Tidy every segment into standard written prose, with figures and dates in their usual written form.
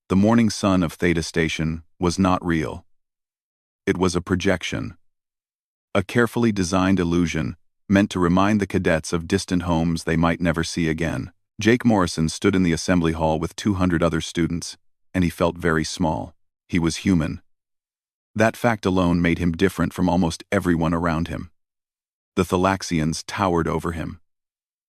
The morning sun of Theta Station was not real. It was a projection. A carefully designed illusion meant to remind the cadets of distant homes they might never see again. Jake Morrison stood in the assembly hall with 200 other students, and he felt very small. He was human. That fact alone made him different from almost everyone around him. The Thalaxians towered over him,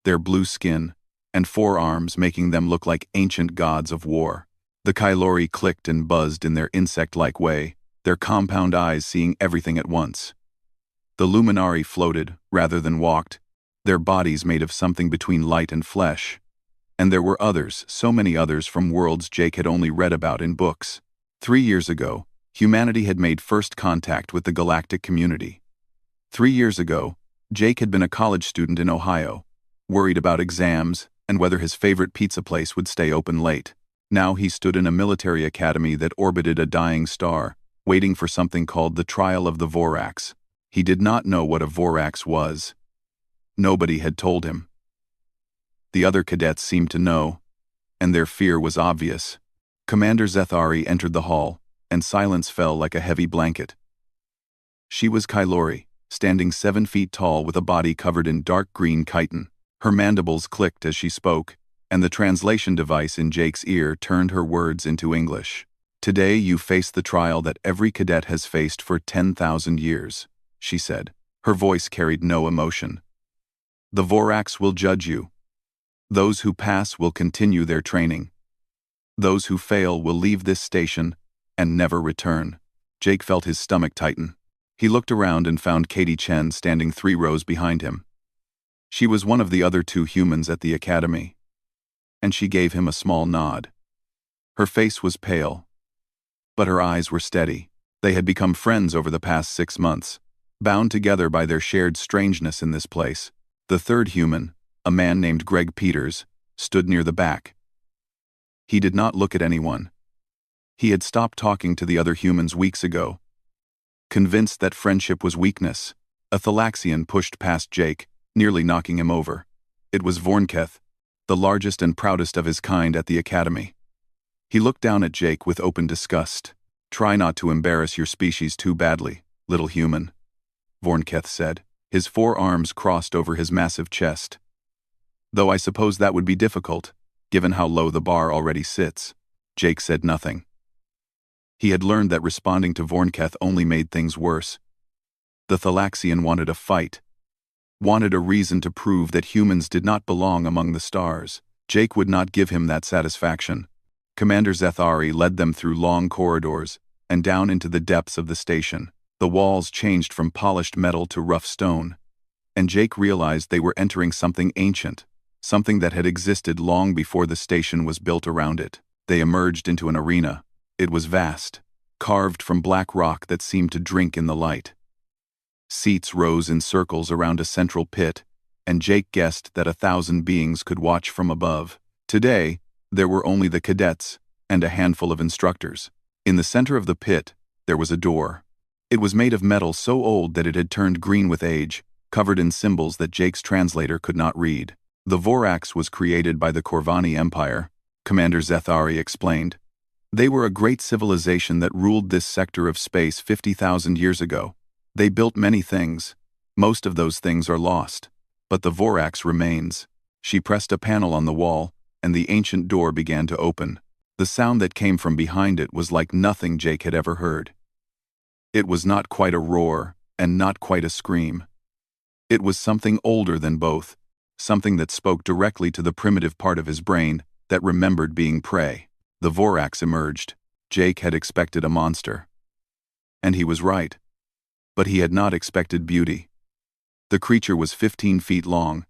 their blue skin and forearms making them look like ancient gods of war. The Kylori clicked and buzzed in their insect-like way, their compound eyes seeing everything at once. The Luminari floated, rather than walked, their bodies made of something between light and flesh. And there were others, so many others from worlds Jake had only read about in books. 3 years ago, humanity had made first contact with the galactic community. 3 years ago, Jake had been a college student in Ohio, worried about exams and whether his favorite pizza place would stay open late. Now he stood in a military academy that orbited a dying star, waiting for something called the Trial of the Vorax. He did not know what a Vorax was. Nobody had told him. The other cadets seemed to know, and their fear was obvious. Commander Zethari entered the hall, and silence fell like a heavy blanket. She was Kylori, standing 7 feet tall with a body covered in dark green chitin. Her mandibles clicked as she spoke, and the translation device in Jake's ear turned her words into English. "Today you face the trial that every cadet has faced for 10,000 years, she said. Her voice carried no emotion. The Vorax will judge you. Those who pass will continue their training. Those who fail will leave this station and never return." Jake felt his stomach tighten. He looked around and found Katie Chen standing 3 rows behind him. She was one of the other 2 humans at the academy, and she gave him a small nod. Her face was pale, but her eyes were steady. They had become friends over the past 6 months, bound together by their shared strangeness in this place. The third human, a man named Greg Peters, stood near the back. He did not look at anyone. He had stopped talking to the other humans weeks ago. Convinced that friendship was weakness, a Thalaxian pushed past Jake, nearly knocking him over. It was Vornketh, the largest and proudest of his kind at the academy. He looked down at Jake with open disgust. "Try not to embarrass your species too badly, little human," Vornketh said, his 4 arms crossed over his massive chest. "Though I suppose that would be difficult, given how low the bar already sits." Jake said nothing. He had learned that responding to Vornketh only made things worse. The Thalaxian wanted a fight, wanted a reason to prove that humans did not belong among the stars. Jake would not give him that satisfaction. Commander Zethari led them through long corridors and down into the depths of the station. The walls changed from polished metal to rough stone, and Jake realized they were entering something ancient, something that had existed long before the station was built around it. They emerged into an arena. It was vast, carved from black rock that seemed to drink in the light. Seats rose in circles around a central pit, and Jake guessed that 1,000 beings could watch from above. Today, there were only the cadets and a handful of instructors. In the center of the pit, there was a door. It was made of metal so old that it had turned green with age, covered in symbols that Jake's translator could not read. "The Vorax was created by the Corvani Empire," Commander Zethari explained. "They were a great civilization that ruled this sector of space 50,000 years ago. They built many things. Most of those things are lost. But the Vorax remains." She pressed a panel on the wall, and the ancient door began to open. The sound that came from behind it was like nothing Jake had ever heard. It was not quite a roar, and not quite a scream. It was something older than both, something that spoke directly to the primitive part of his brain that remembered being prey. The Vorax emerged. Jake had expected a monster. And he was right. But he had not expected beauty. The creature was 15 feet long,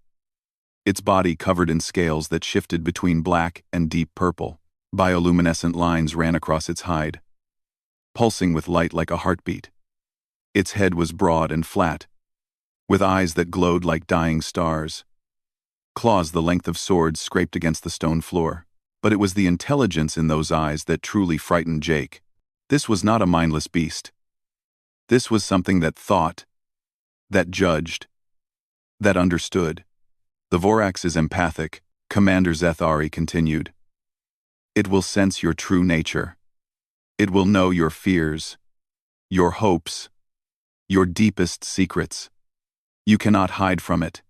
its body covered in scales that shifted between black and deep purple. Bioluminescent lines ran across its hide, pulsing with light like a heartbeat. Its head was broad and flat, with eyes that glowed like dying stars. Claws the length of swords scraped against the stone floor. But it was the intelligence in those eyes that truly frightened Jake. This was not a mindless beast. This was something that thought, that judged, that understood. "The Vorax is empathic," Commander Zethari continued. It will sense your true nature. It will know your fears, your hopes, your deepest secrets. You cannot hide from it.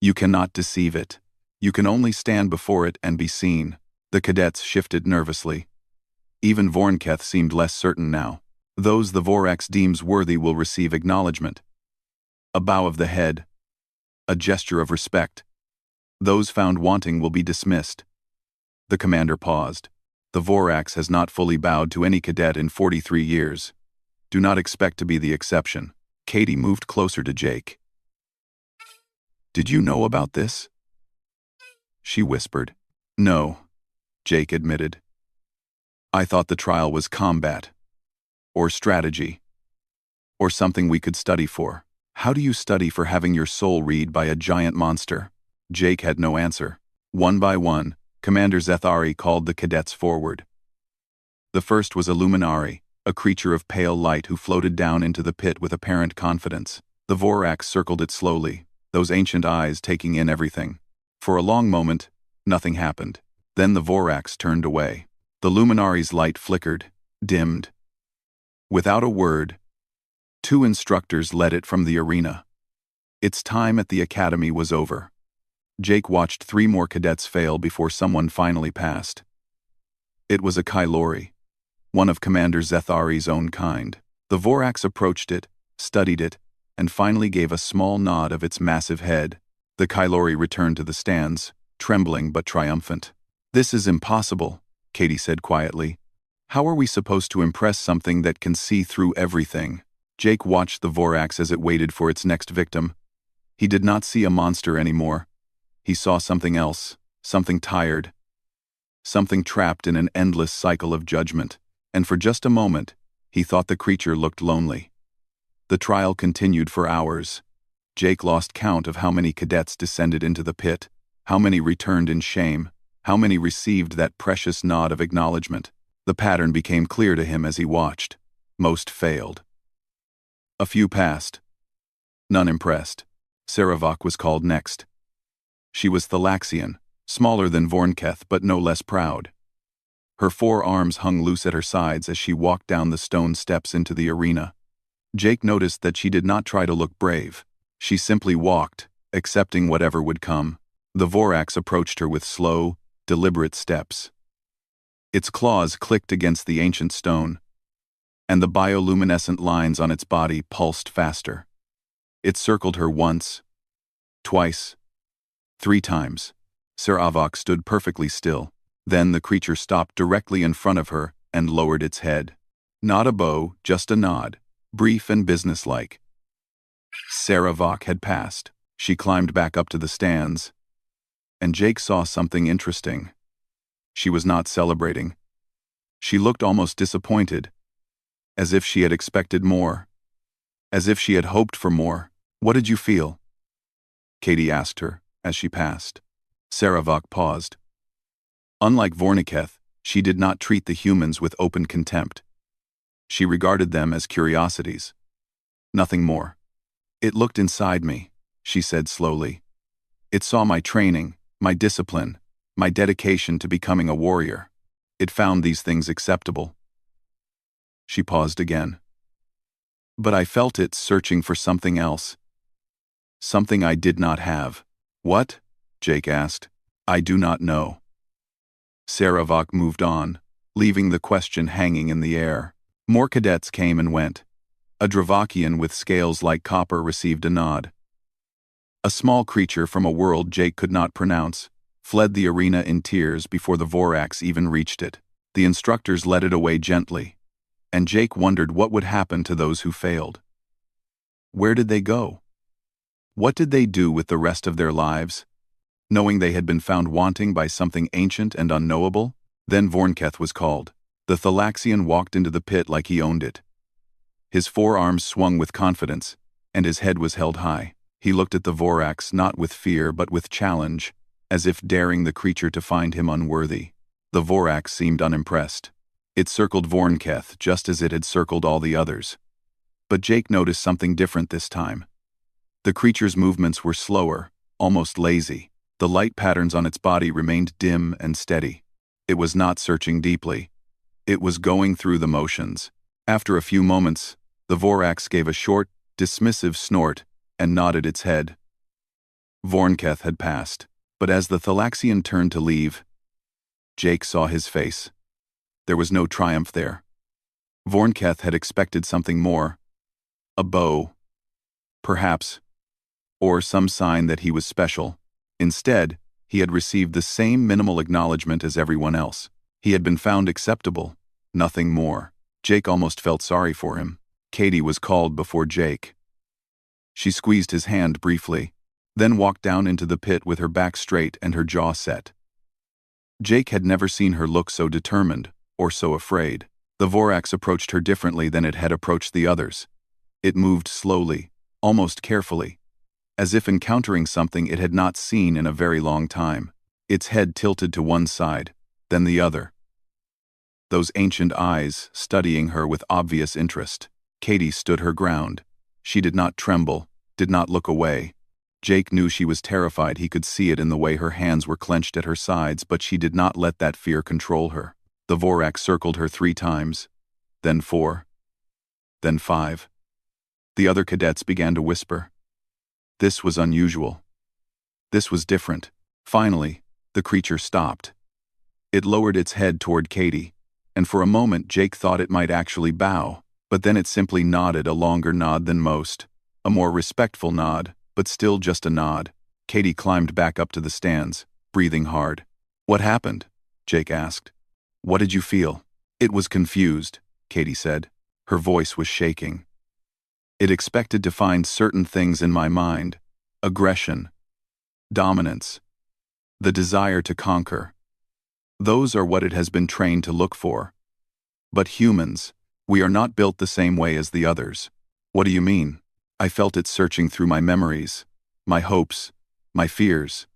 You cannot deceive it. You can only stand before it and be seen. The cadets shifted nervously. Even Vornketh seemed less certain now. Those the Vorax deems worthy will receive acknowledgement. A bow of the head. A gesture of respect. Those found wanting will be dismissed. The commander paused. The Vorax has not fully bowed to any cadet in 43 years. Do not expect to be the exception. Katie moved closer to Jake. Did you know about this? She whispered. No, Jake admitted. I thought the trial was combat, or strategy, or something we could study for. How do you study for having your soul read by a giant monster? Jake had no answer. One by one, Commander Zethari called the cadets forward. The first was a Luminari, a creature of pale light who floated down into the pit with apparent confidence. The Vorax circled it slowly, those ancient eyes taking in everything. For a long moment, nothing happened. Then the Vorax turned away. The Luminari's light flickered, dimmed. Without a word, two instructors led it from the arena. Its time at the academy was over. Jake watched 3 more cadets fail before someone finally passed. It was a Kylori, one of Commander Zethari's own kind. The Vorax approached it, studied it, and finally gave a small nod of its massive head. The Kylori returned to the stands, trembling but triumphant. This is impossible, Katie said quietly. How are we supposed to impress something that can see through everything? Jake watched the Vorax as it waited for its next victim. He did not see a monster anymore. He saw something else, something tired, something trapped in an endless cycle of judgment, and for just a moment, he thought the creature looked lonely. The trial continued for hours. Jake lost count of how many cadets descended into the pit, how many returned in shame, how many received that precious nod of acknowledgement. The pattern became clear to him as he watched. Most failed. A few passed. None impressed. Saravok was called next. She was Thalaxian, smaller than Vornketh but no less proud. Her 4 arms hung loose at her sides as she walked down the stone steps into the arena. Jake noticed that she did not try to look brave. She simply walked, accepting whatever would come. The Vorax approached her with slow, deliberate steps. Its claws clicked against the ancient stone, and the bioluminescent lines on its body pulsed faster. It circled her once, twice, 3 times. Saravok stood perfectly still. Then the creature stopped directly in front of her and lowered its head. Not a bow, just a nod, brief and businesslike. Saravok had passed. She climbed back up to the stands, and Jake saw something interesting. She was not celebrating. She looked almost disappointed, as if she had expected more, as if she had hoped for more. What did you feel? Katie asked her as she passed. Saravok paused. Unlike Vorniketh, she did not treat the humans with open contempt. She regarded them as curiosities. Nothing more. It looked inside me, she said slowly. It saw my training, my discipline, my dedication to becoming a warrior. It found these things acceptable. She paused again. But I felt it searching for something else. Something I did not have. What? Jake asked. I do not know. Saravok moved on, leaving the question hanging in the air. More cadets came and went. A Dravakian with scales like copper received a nod. A small creature from a world Jake could not pronounce fled the arena in tears before the Vorax even reached it. The instructors led it away gently, and Jake wondered what would happen to those who failed. Where did they go? What did they do with the rest of their lives? Knowing they had been found wanting by something ancient and unknowable? Then Vornketh was called. The Thalaxian walked into the pit like he owned it. His 4 arms swung with confidence, and his head was held high. He looked at the Vorax not with fear but with challenge, as if daring the creature to find him unworthy. The Vorax seemed unimpressed. It circled Vornketh just as it had circled all the others. But Jake noticed something different this time. The creature's movements were slower, almost lazy. The light patterns on its body remained dim and steady. It was not searching deeply. It was going through the motions. After a few moments, the Vorax gave a short, dismissive snort and nodded its head. Vornketh had passed, but as the Thalaxian turned to leave, Jake saw his face. There was no triumph there. Vornketh had expected something more. A bow, perhaps, or some sign that he was special. Instead, he had received the same minimal acknowledgement as everyone else. He had been found acceptable, nothing more. Jake almost felt sorry for him. Katie was called before Jake. She squeezed his hand briefly, then walked down into the pit with her back straight and her jaw set. Jake had never seen her look so determined, or so afraid. The Vorax approached her differently than it had approached the others. It moved slowly, almost carefully, as if encountering something it had not seen in a very long time. Its head tilted to one side, then the other. Those ancient eyes studying her with obvious interest. Katie stood her ground. She did not tremble, did not look away. Jake knew she was terrified. He could see it in the way her hands were clenched at her sides, but she did not let that fear control her. The Vorax circled her 3 times, then 4, then 5. The other cadets began to whisper. This was unusual. This was different. Finally, the creature stopped. It lowered its head toward Katie, and for a moment Jake thought it might actually bow, but then it simply nodded, a longer nod than most, a more respectful nod, but still just a nod. Katie climbed back up to the stands, breathing hard. What happened? Jake asked. What did you feel? It was confused, Katie said. Her voice was shaking. It expected to find certain things in my mind: aggression, dominance, the desire to conquer. Those are what it has been trained to look for. But humans, we are not built the same way as the others. What do you mean? I felt it searching through my memories, my hopes, my fears.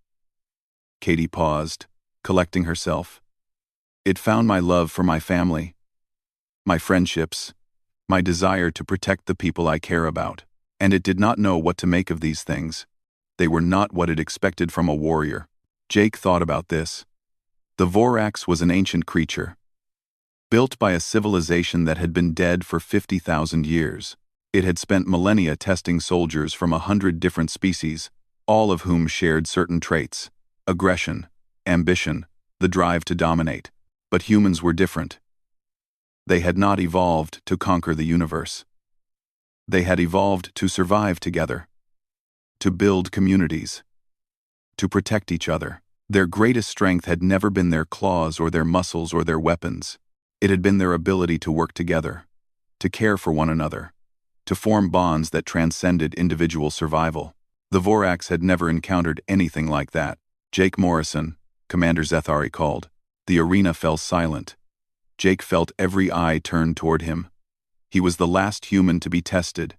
Katie paused, collecting herself. It found my love for my family, my friendships, my desire to protect the people I care about. And it did not know what to make of these things. They were not what it expected from a warrior. Jake thought about this. The Vorax was an ancient creature, built by a civilization that had been dead for 50,000 years. It had spent millennia testing soldiers from 100 different species, all of whom shared certain traits: aggression, ambition, the drive to dominate. But humans were different. They had not evolved to conquer the universe. They had evolved to survive together, to build communities, to protect each other. Their greatest strength had never been their claws or their muscles or their weapons. It had been their ability to work together, to care for one another, to form bonds that transcended individual survival. The Vorax had never encountered anything like that. Jake Morrison, Commander Zethari called. The arena fell silent. Jake felt every eye turned toward him. He was the last human to be tested,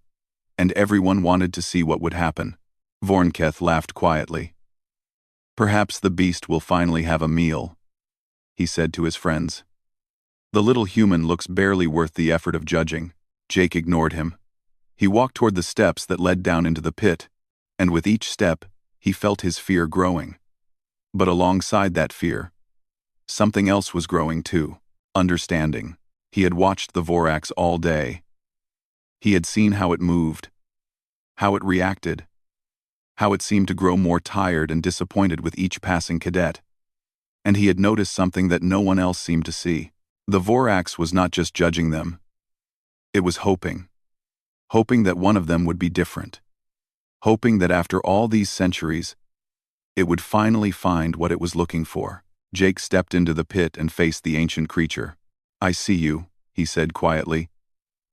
and everyone wanted to see what would happen. Vornketh laughed quietly. Perhaps the beast will finally have a meal, he said to his friends. The little human looks barely worth the effort of judging. Jake ignored him. He walked toward the steps that led down into the pit, and with each step, he felt his fear growing. But alongside that fear, something else was growing too: understanding. He had watched the Vorax all day. He had seen how it moved, how it reacted, how it seemed to grow more tired and disappointed with each passing cadet. And he had noticed something that no one else seemed to see. The Vorax was not just judging them. It was hoping that one of them would be different. Hoping that after all these centuries, it would finally find what it was looking for. Jake stepped into the pit and faced the ancient creature. I see you, he said quietly.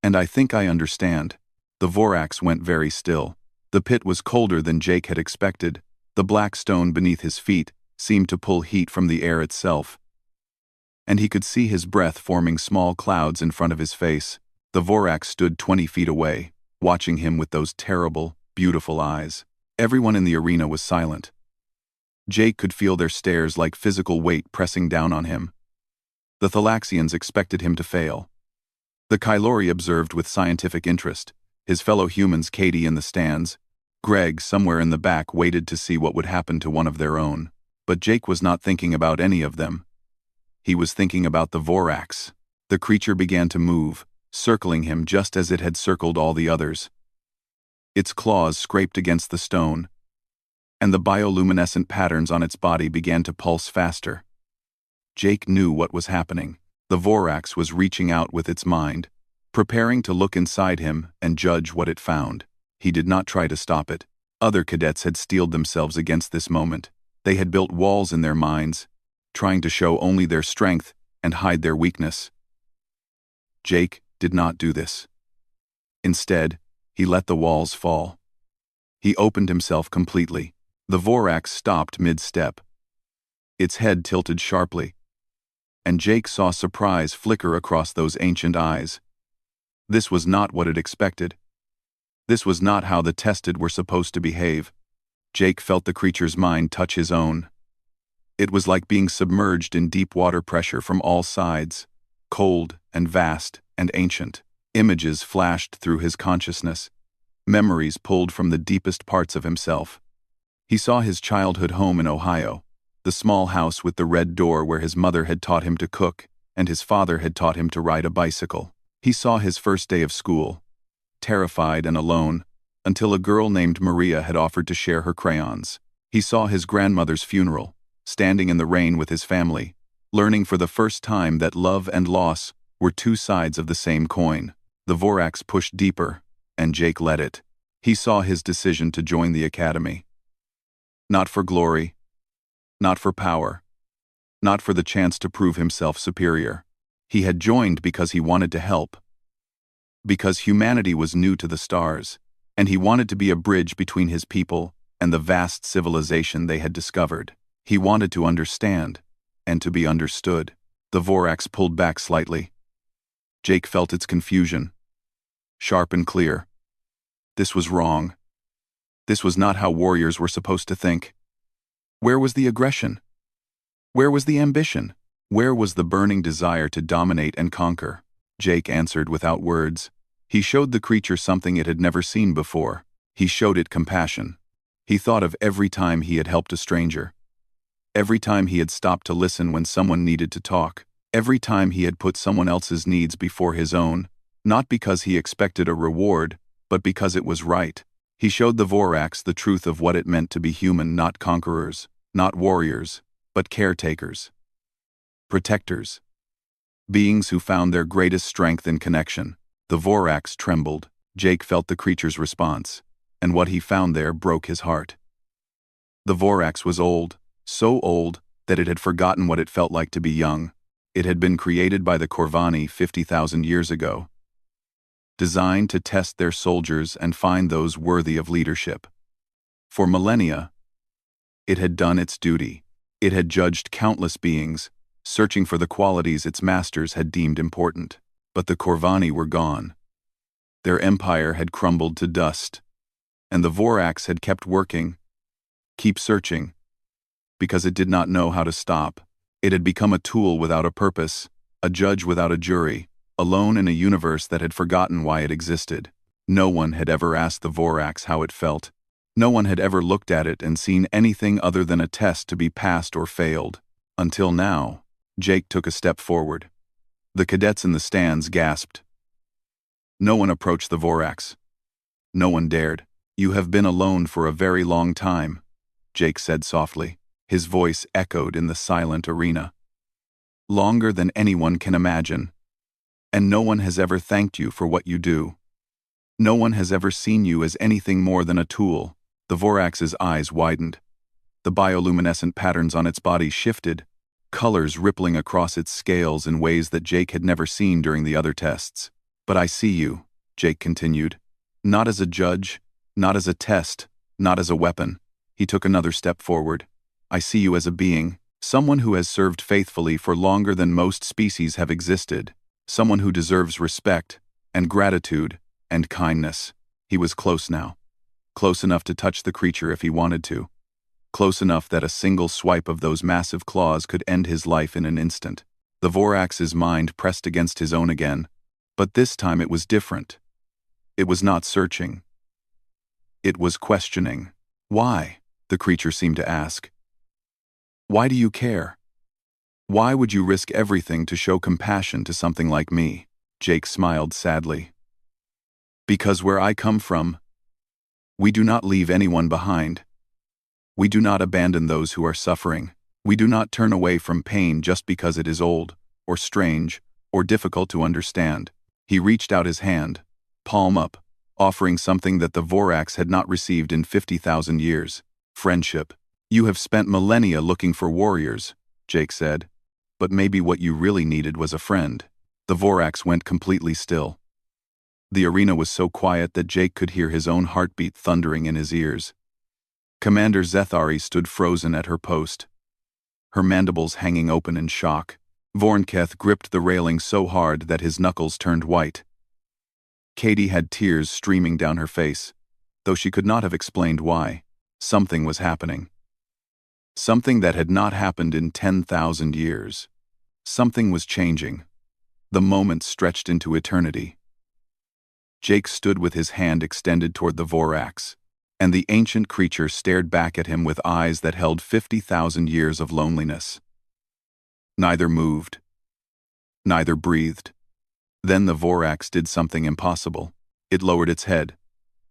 And I think I understand. The Vorax went very still. The pit was colder than Jake had expected. The black stone beneath his feet seemed to pull heat from the air itself. And he could see his breath forming small clouds in front of his face. The Vorax stood 20 feet away, watching him with those terrible, beautiful eyes. Everyone in the arena was silent. Jake could feel their stares like physical weight pressing down on him. The Thalaxians expected him to fail. The Kylori observed with scientific interest. His fellow humans, Katie in the stands, Greg somewhere in the back, waited to see what would happen to one of their own. But Jake was not thinking about any of them. He was thinking about the Vorax. The creature began to move, circling him just as it had circled all the others. Its claws scraped against the stone, and the bioluminescent patterns on its body began to pulse faster. Jake knew what was happening. The Vorax was reaching out with its mind, preparing to look inside him and judge what it found. He did not try to stop it. Other cadets had steeled themselves against this moment. They had built walls in their minds, trying to show only their strength and hide their weakness. Jake did not do this. Instead, he let the walls fall. He opened himself completely. The Vorax stopped mid-step. Its head tilted sharply, and Jake saw surprise flicker across those ancient eyes. This was not what it expected. This was not how the tested were supposed to behave. Jake felt the creature's mind touch his own. It was like being submerged in deep water pressure from all sides, cold and vast and ancient. Images flashed through his consciousness, memories pulled from the deepest parts of himself. He saw his childhood home in Ohio, the small house with the red door where his mother had taught him to cook and his father had taught him to ride a bicycle. He saw his first day of school, terrified and alone, until a girl named Maria had offered to share her crayons. He saw his grandmother's funeral, standing in the rain with his family, learning for the first time that love and loss were two sides of the same coin. The Vorax pushed deeper, and Jake let it. He saw his decision to join the academy. Not for glory, not for power, not for the chance to prove himself superior. He had joined because he wanted to help. Because humanity was new to the stars, and he wanted to be a bridge between his people and the vast civilization they had discovered. He wanted to understand, and to be understood. The Vorax pulled back slightly. Jake felt its confusion, sharp and clear. This was wrong. This was not how warriors were supposed to think. Where was the aggression? Where was the ambition? Where was the burning desire to dominate and conquer? Jake answered without words. He showed the creature something it had never seen before. He showed it compassion. He thought of every time he had helped a stranger. Every time he had stopped to listen when someone needed to talk. Every time he had put someone else's needs before his own, not because he expected a reward, but because it was right. He showed the Vorax the truth of what it meant to be human, not conquerors, not warriors, but caretakers, protectors, beings who found their greatest strength in connection. The Vorax trembled. Jake felt the creature's response, and what he found there broke his heart. The Vorax was old, so old that it had forgotten what it felt like to be young. It had been created by the Corvani 50,000 years ago, designed to test their soldiers and find those worthy of leadership. For millennia, it had done its duty. It had judged countless beings, searching for the qualities its masters had deemed important. But the Corvani were gone. Their empire had crumbled to dust, and the Vorax had kept working, keep searching, because it did not know how to stop. It had become a tool without a purpose, a judge without a jury, alone in a universe that had forgotten why it existed. No one had ever asked the Vorax how it felt. No one had ever looked at it and seen anything other than a test to be passed or failed. Until now, Jake took a step forward. The cadets in the stands gasped. No one approached the Vorax. No one dared. "You have been alone for a very long time," Jake said softly. His voice echoed in the silent arena. "Longer than anyone can imagine. And no one has ever thanked you for what you do. No one has ever seen you as anything more than a tool." The Vorax's eyes widened. The bioluminescent patterns on its body shifted, colors rippling across its scales in ways that Jake had never seen during the other tests. "But I see you," Jake continued. "Not as a judge, not as a test, not as a weapon." He took another step forward. "I see you as a being, someone who has served faithfully for longer than most species have existed, someone who deserves respect, and gratitude, and kindness." He was close now. Close enough to touch the creature if he wanted to. Close enough that a single swipe of those massive claws could end his life in an instant. The Vorax's mind pressed against his own again, but this time it was different. It was not searching. It was questioning. "Why?" the creature seemed to ask. "Why do you care?" Why would you risk everything to show compassion to something like me? Jake smiled sadly. Because where I come from, we do not leave anyone behind. We do not abandon those who are suffering. We do not turn away from pain just because it is old, or strange, or difficult to understand. He reached out his hand, palm up, offering something that the Vorax had not received in 50,000 years. Friendship. You have spent millennia looking for warriors, Jake said. But maybe what you really needed was a friend. The Vorax went completely still. The arena was so quiet that Jake could hear his own heartbeat thundering in his ears. Commander Zethari stood frozen at her post, her mandibles hanging open in shock. Vornketh gripped the railing so hard that his knuckles turned white. Katie had tears streaming down her face, though she could not have explained why. Something was happening. Something that had not happened in 10,000 years. Something was changing. The moment stretched into eternity. Jake stood with his hand extended toward the Vorax, and the ancient creature stared back at him with eyes that held 50,000 years of loneliness. Neither moved. Neither breathed. Then the Vorax did something impossible. It lowered its head.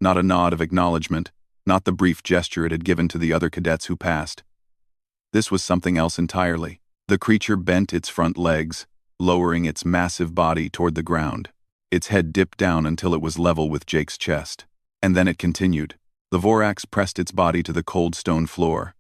Not a nod of acknowledgement, not the brief gesture it had given to the other cadets who passed. This was something else entirely. The creature bent its front legs, lowering its massive body toward the ground. Its head dipped down until it was level with Jake's chest. And then it continued. The Vorax pressed its body to the cold stone floor.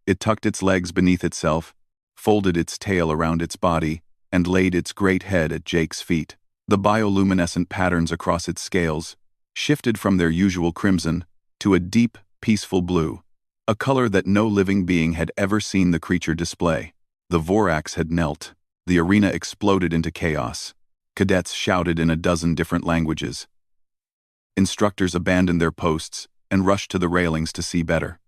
It tucked its legs beneath itself, folded its tail around its body, and laid its great head at Jake's feet. The bioluminescent patterns across its scales shifted from their usual crimson to a deep, peaceful blue, a color that no living being had ever seen the creature display. The Vorax had knelt. The arena exploded into chaos. Cadets shouted in a dozen different languages. Instructors abandoned their posts and rushed to the railings to see better.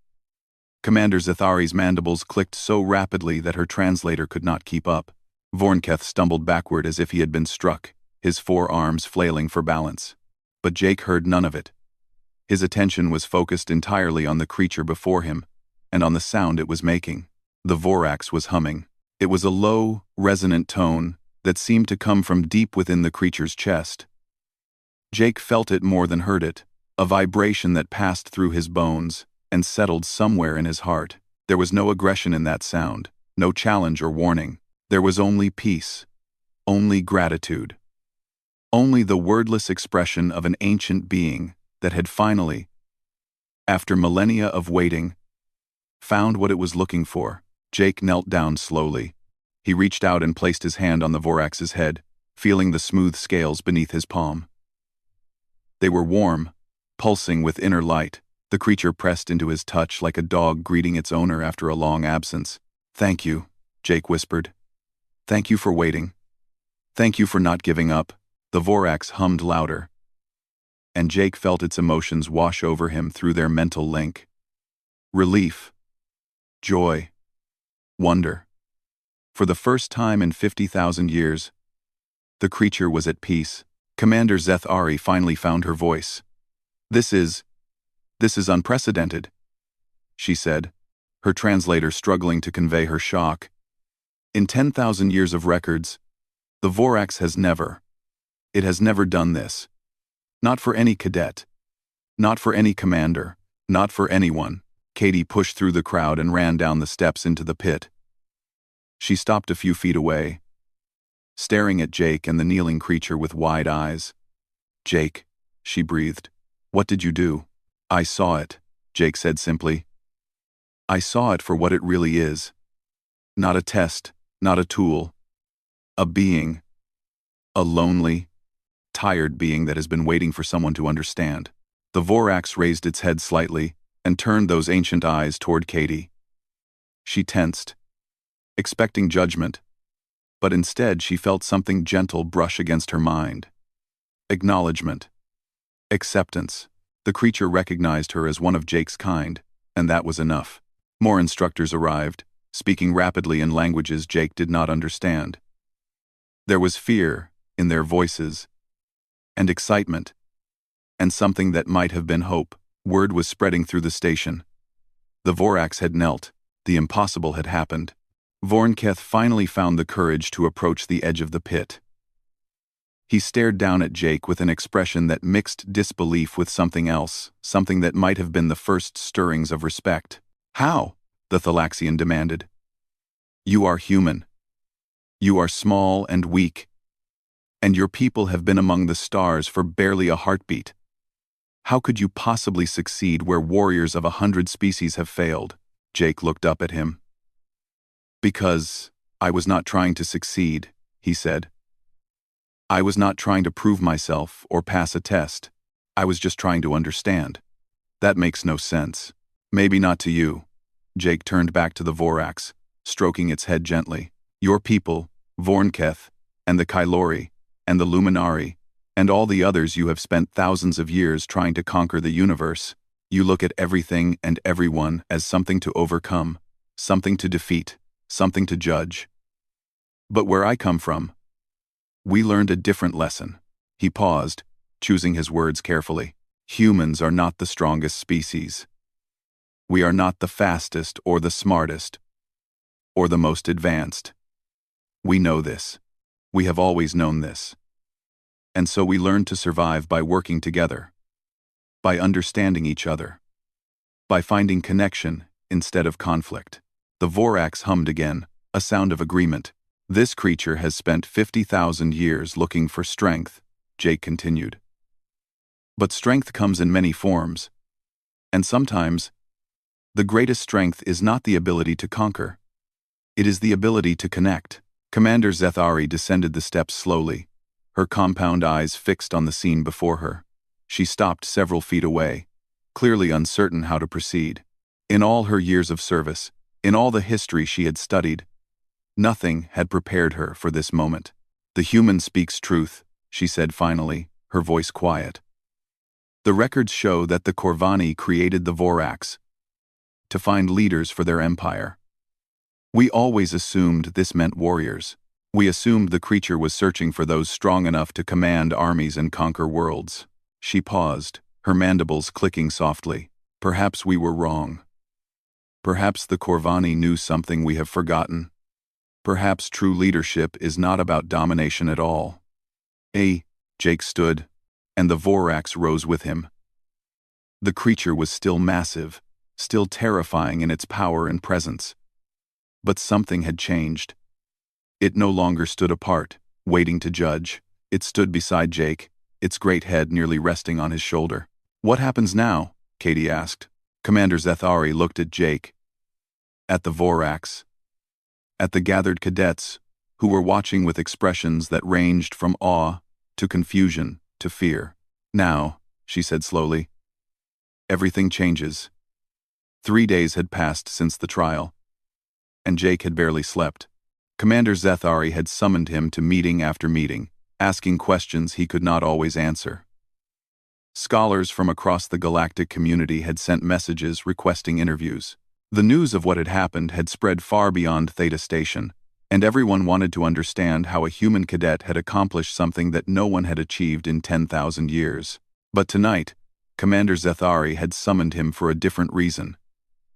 Commander Zethari's mandibles clicked so rapidly that her translator could not keep up. Vornketh stumbled backward as if he had been struck, his forearms flailing for balance. But Jake heard none of it. His attention was focused entirely on the creature before him, and on the sound it was making. The Vorax was humming. It was a low, resonant tone that seemed to come from deep within the creature's chest. Jake felt it more than heard it, a vibration that passed through his bones and settled somewhere in his heart. There was no aggression in that sound, no challenge or warning. There was only peace, only gratitude, only the wordless expression of an ancient being that had finally, after millennia of waiting, found what it was looking for. Jake knelt down slowly. He reached out and placed his hand on the Vorax's head, feeling the smooth scales beneath his palm. They were warm, pulsing with inner light. The creature pressed into his touch like a dog greeting its owner after a long absence. "Thank you," Jake whispered. "Thank you for waiting. Thank you for not giving up." The Vorax hummed louder, and Jake felt its emotions wash over him through their mental link. Relief, joy, wonder. For the first time in 50,000 years, the creature was at peace. Commander Zethari finally found her voice. This is unprecedented," she said, her translator struggling to convey her shock. "In 10,000 years of records, the Vorax has never done this. Not for any cadet. Not for any commander. Not for anyone." Katie pushed through the crowd and ran down the steps into the pit. She stopped a few feet away, staring at Jake and the kneeling creature with wide eyes. "Jake," she breathed, "what did you do?" "I saw it," Jake said simply. "I saw it for what it really is. Not a test, not a tool. A being. A lonely, tired being that has been waiting for someone to understand." The Vorax raised its head slightly and turned those ancient eyes toward Katie. She tensed, expecting judgment, but instead she felt something gentle brush against her mind. Acknowledgement. Acceptance. The creature recognized her as one of Jake's kind, and that was enough. More instructors arrived, speaking rapidly in languages Jake did not understand. There was fear in their voices, and excitement, and something that might have been hope. Word was spreading through the station. The Vorax had knelt. The impossible had happened. Vornketh finally found the courage to approach the edge of the pit. He stared down at Jake with an expression that mixed disbelief with something else, something that might have been the first stirrings of respect. "How?" the Thalaxian demanded. "You are human. You are small and weak. And your people have been among the stars for barely a heartbeat. How could you possibly succeed where warriors of 100 species have failed?" Jake looked up at him. "Because I was not trying to succeed," he said. "I was not trying to prove myself or pass a test. I was just trying to understand." "That makes no sense." "Maybe not to you." Jake turned back to the Vorax, stroking its head gently. "Your people, Vornketh, and the Kylori, and the Luminari, and all the others you have spent thousands of years trying to conquer the universe. You look at everything and everyone as something to overcome, something to defeat, something to judge. But where I come from, we learned a different lesson." He paused, choosing his words carefully. "Humans are not the strongest species. We are not the fastest or the smartest, or the most advanced. We know this. We have always known this. And so we learn to survive by working together, by understanding each other, by finding connection instead of conflict." The Vorax hummed again, a sound of agreement. "This creature has spent 50,000 years looking for strength," Jake continued. "But strength comes in many forms. And sometimes, the greatest strength is not the ability to conquer. It is the ability to connect." Commander Zethari descended the steps slowly, her compound eyes fixed on the scene before her. She stopped several feet away, clearly uncertain how to proceed. In all her years of service, in all the history she had studied, nothing had prepared her for this moment. "The human speaks truth," she said finally, her voice quiet. "The records show that the Corvani created the Vorax to find leaders for their empire. We always assumed this meant warriors. We assumed the creature was searching for those strong enough to command armies and conquer worlds." She paused, her mandibles clicking softly. "Perhaps we were wrong. Perhaps the Corvani knew something we have forgotten. Perhaps true leadership is not about domination at all." Jake stood, and the Vorax rose with him. The creature was still massive, still terrifying in its power and presence. But something had changed. It no longer stood apart, waiting to judge. It stood beside Jake, its great head nearly resting on his shoulder. "What happens now?" Katie asked. Commander Zethari looked at Jake, at the Vorax, at the gathered cadets, who were watching with expressions that ranged from awe to confusion to fear. "Now," she said slowly, "everything changes." 3 days had passed since the trial, and Jake had barely slept. Commander Zethari had summoned him to meeting after meeting, asking questions he could not always answer. Scholars from across the galactic community had sent messages requesting interviews. The news of what had happened had spread far beyond Theta Station, and everyone wanted to understand how a human cadet had accomplished something that no one had achieved in 10,000 years. But tonight, Commander Zethari had summoned him for a different reason.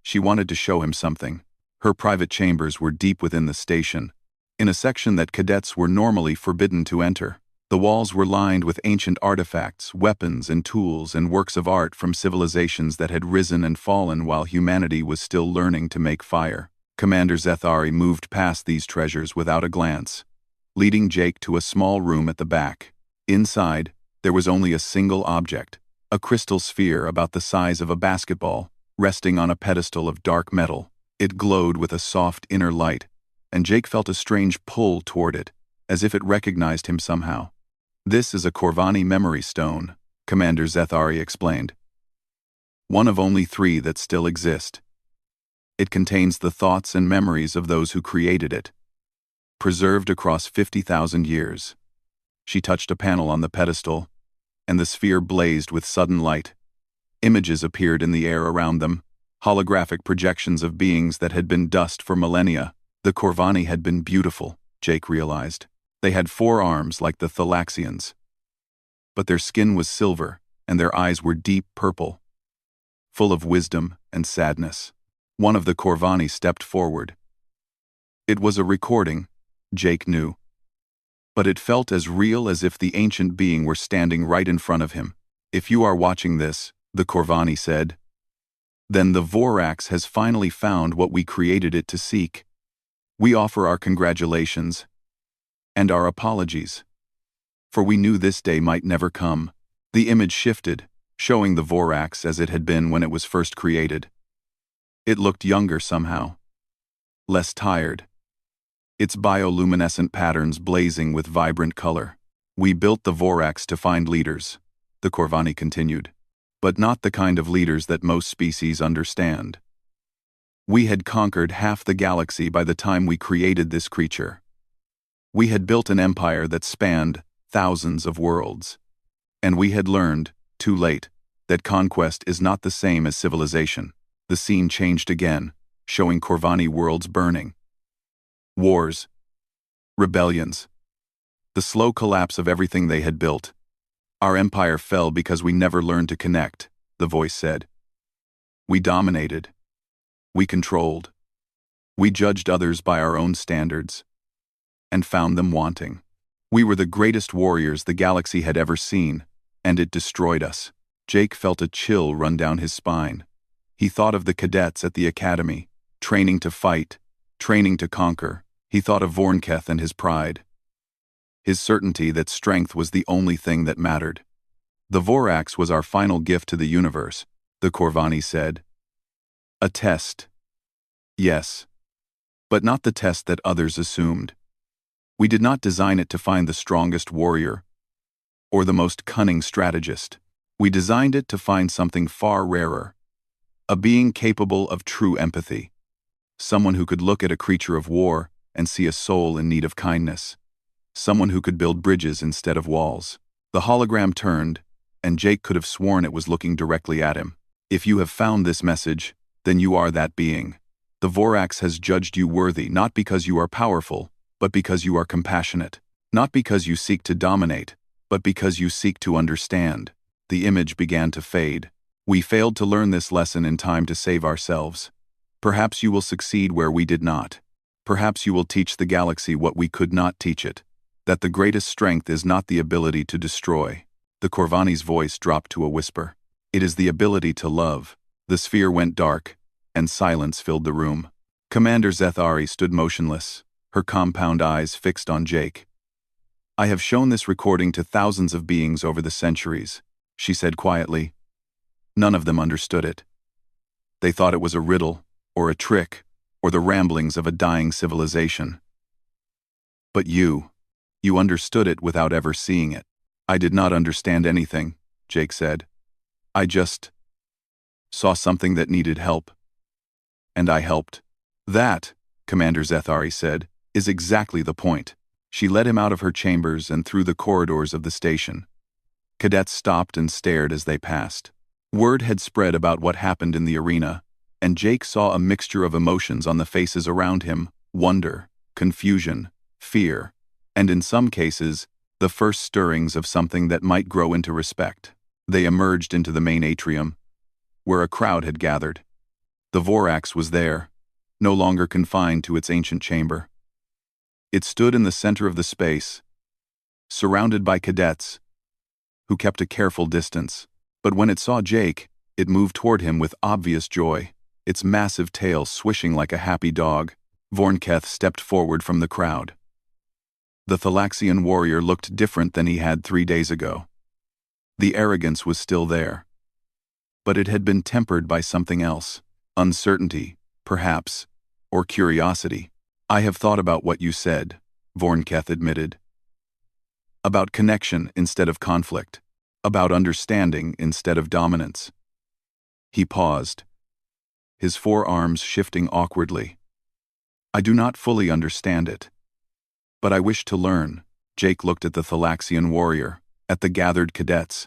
She wanted to show him something. Her private chambers were deep within the station, in a section that cadets were normally forbidden to enter. The walls were lined with ancient artifacts, weapons and tools and works of art from civilizations that had risen and fallen while humanity was still learning to make fire. Commander Zethari moved past these treasures without a glance, leading Jake to a small room at the back. Inside, there was only a single object, a crystal sphere about the size of a basketball, resting on a pedestal of dark metal. It glowed with a soft inner light, and Jake felt a strange pull toward it, as if it recognized him somehow. "This is a Corvani memory stone," Commander Zethari explained. "One of only 3 that still exist. It contains the thoughts and memories of those who created it, preserved across 50,000 years." She touched a panel on the pedestal, and the sphere blazed with sudden light. Images appeared in the air around them, holographic projections of beings that had been dust for millennia. The Corvani had been beautiful, Jake realized. They had 4 arms like the Thalaxians, but their skin was silver, and their eyes were deep purple, full of wisdom and sadness. One of the Corvani stepped forward. It was a recording, Jake knew. But it felt as real as if the ancient being were standing right in front of him. "If you are watching this," the Corvani said, "then the Vorax has finally found what we created it to seek. We offer our congratulations and our apologies. For we knew this day might never come." The image shifted, showing the Vorax as it had been when it was first created. It looked younger somehow, less tired, its bioluminescent patterns blazing with vibrant color. "We built the Vorax to find leaders," the Corvani continued, "but not the kind of leaders that most species understand. We had conquered half the galaxy by the time we created this creature. We had built an empire that spanned thousands of worlds. And we had learned, too late, that conquest is not the same as civilization." The scene changed again, showing Corvani worlds burning. Wars. Rebellions. The slow collapse of everything they had built. "Our empire fell because we never learned to connect," the voice said. "We dominated. We controlled. We judged others by our own standards, and found them wanting. We were the greatest warriors the galaxy had ever seen, and it destroyed us." Jake felt a chill run down his spine. He thought of the cadets at the academy, training to fight, training to conquer. He thought of Vornketh and his pride, his certainty that strength was the only thing that mattered. "The Vorax was our final gift to the universe," the Corvani said. "A test. Yes. But not the test that others assumed. We did not design it to find the strongest warrior or the most cunning strategist. We designed it to find something far rarer. A being capable of true empathy. Someone who could look at a creature of war and see a soul in need of kindness. Someone who could build bridges instead of walls." The hologram turned, and Jake could have sworn it was looking directly at him. "If you have found this message, then you are that being. The Vorax has judged you worthy not because you are powerful, but because you are compassionate. Not because you seek to dominate, but because you seek to understand." The image began to fade. "We failed to learn this lesson in time to save ourselves. Perhaps you will succeed where we did not. Perhaps you will teach the galaxy what we could not teach it, that the greatest strength is not the ability to destroy." The Corvani's voice dropped to a whisper. "It is the ability to love." The sphere went dark, and silence filled the room. Commander Zethari stood motionless, her compound eyes fixed on Jake. "I have shown this recording to thousands of beings over the centuries," she said quietly. "None of them understood it. They thought it was a riddle, or a trick, or the ramblings of a dying civilization. But you understood it without ever seeing it." "I did not understand anything," Jake said. "I just saw something that needed help. And I helped." "That," Commander Zethari said, "is exactly the point." She led him out of her chambers and through the corridors of the station. Cadets stopped and stared as they passed. Word had spread about what happened in the arena, and Jake saw a mixture of emotions on the faces around him: wonder, confusion, fear, and in some cases, the first stirrings of something that might grow into respect. They emerged into the main atrium, where a crowd had gathered. The Vorax was there, no longer confined to its ancient chamber. It stood in the center of the space, surrounded by cadets, who kept a careful distance. But when it saw Jake, it moved toward him with obvious joy, its massive tail swishing like a happy dog. Vornketh stepped forward from the crowd. The Thalaxian warrior looked different than he had 3 days ago. The arrogance was still there, but it had been tempered by something else: uncertainty, perhaps, or curiosity. "I have thought about what you said," Vornketh admitted. "About connection instead of conflict. About understanding instead of dominance." He paused, his forearms shifting awkwardly. "I do not fully understand it. But I wish to learn." Jake looked at the Thalaxian warrior, at the gathered cadets,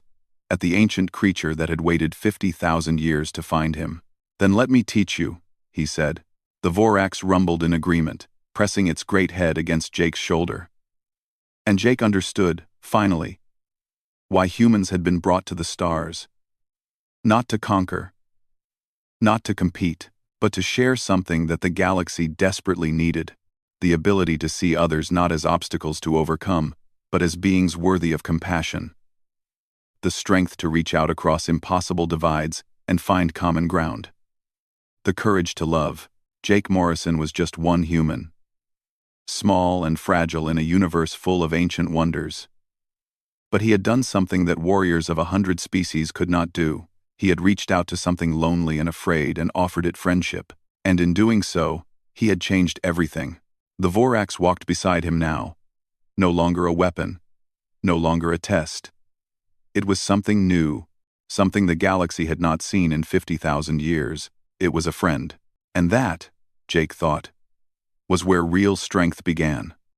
at the ancient creature that had waited 50,000 years to find him. "Then let me teach you," he said. The Vorax rumbled in agreement, pressing its great head against Jake's shoulder. And Jake understood, finally, why humans had been brought to the stars. Not to conquer, not to compete, but to share something that the galaxy desperately needed. the ability to see others not as obstacles to overcome, but as beings worthy of compassion. The strength to reach out across impossible divides and find common ground. The courage to love. Jake Morrison was just one human. Small and fragile in a universe full of ancient wonders. But he had done something that warriors of 100 species could not do. He had reached out to something lonely and afraid and offered it friendship. And in doing so, he had changed everything. The Vorax walked beside him now. No longer a weapon. No longer a test. It was something new, something the galaxy had not seen in 50,000 years. It was a friend. And that, Jake thought, was where real strength began.